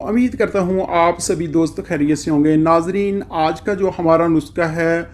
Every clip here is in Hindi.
उम्मीद करता हूँ आप सभी दोस्त खैरियत से होंगे। नाजरीन, आज का जो हमारा नुस्खा है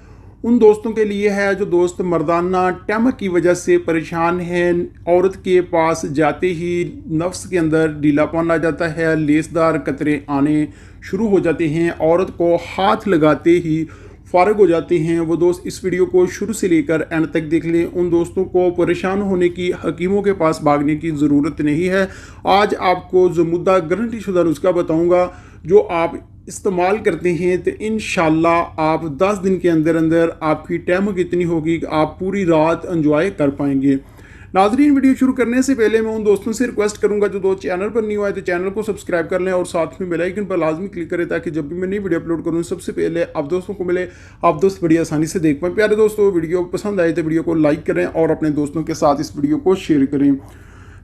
उन दोस्तों के लिए है जो दोस्त मर्दाना टैमक की वजह से परेशान हैं। औरत के पास जाते ही नफ्स के अंदर ढीलापन आ जाता है, लेसदार कतरे आने शुरू हो जाते हैं, औरत को हाथ लगाते ही फ़ारग हो जाते हैं। वो दोस्त इस वीडियो को शुरू से लेकर एंड तक देख लें। उन दोस्तों को परेशान होने की, हकीमों के पास भागने की ज़रूरत नहीं है। आज आपको जो मुद्दा गारंटी शुदा नुस्खा बताऊंगा, जो आप इस्तेमाल करते हैं तो इंशाल्लाह आप 10 दिन के अंदर अंदर आपकी टैमक इतनी होगी कि आप पूरी रात एंजॉय कर पाएंगे। नाजरीन, वीडियो शुरू करने से पहले मैं उन दोस्तों से रिक्वेस्ट करूंगा जो दोस्त चैनल पर न्यू आए तो चैनल को सब्सक्राइब कर लें और साथ में बेल आइकन पर लाजमी क्लिक करें ताकि जब भी मैं नई वीडियो अपलोड करूं सबसे पहले आप दोस्तों को मिले, आप दोस्त बड़ी आसानी से देख पाएं। प्यारे दोस्तों, वीडियो पसंद आए तो वीडियो को लाइक करें और अपने दोस्तों के साथ इस वीडियो को शेयर करें।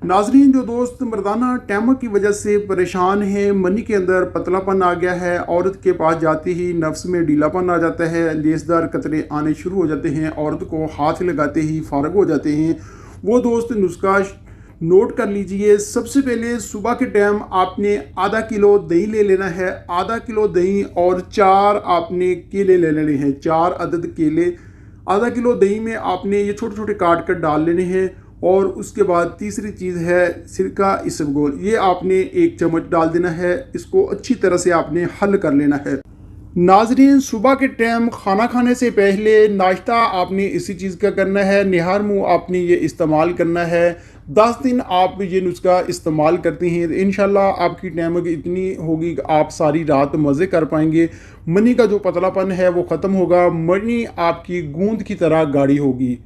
नाजरीन, जो दोस्त मर्दाना टैमक की वजह से परेशान हैं, मनी के अंदर पतलापन आ गया है, औरत के पास जाते ही नफ्स में ढीलापन आ जाता है, लेसदार कतरे आने शुरू हो जाते हैं, औरत को हाथ लगाते ही फारग हो जाते हैं, वो दोस्त नुस्खा नोट कर लीजिए। सबसे पहले सुबह के टाइम आपने आधा किलो दही ले लेना है। आधा किलो दही और 4 आपने केले ले लेने हैं, 4 अदद केले। आधा किलो दही में आपने ये छोटे छोटे काट कर डाल लेने हैं। और उसके बाद तीसरी चीज़ है सिरका इसबगोल, ये आपने 1 चम्मच डाल देना है। इसको अच्छी तरह से आपने हल कर लेना है। नाजरीन, सुबह के टाइम खाना खाने से पहले नाश्ता आपने इसी चीज़ का करना है, निहार मुँह आपने ये इस्तेमाल करना है। 10 दिन आप ये नुस्खा इस्तेमाल करते हैं तो इंशाल्लाह आपकी टैमक इतनी होगी कि आप सारी रात मज़े कर पाएंगे। मनी का जो पतलापन है वो ख़त्म होगा, मनी आपकी गूंद की तरह गाढ़ी होगी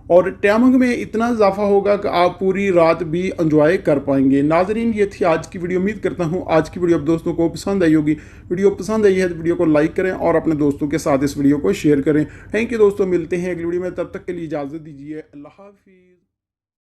और टैमक में इतना इजाफा होगा कि आप पूरी रात भी इंजॉय कर पाएंगे। नाजरीन, ये थी आज की वीडियो। उम्मीद करता हूँ आज की वीडियो आप दोस्तों को पसंद आई होगी। वीडियो पसंद आई है तो वीडियो को लाइक करें और अपने दोस्तों के साथ इस वीडियो को शेयर करें। थैंक यू दोस्तों, मिलते हैं अगली वीडियो में, तब तक के लिए इजाज़त दीजिए। अल्लाह हाफिज़।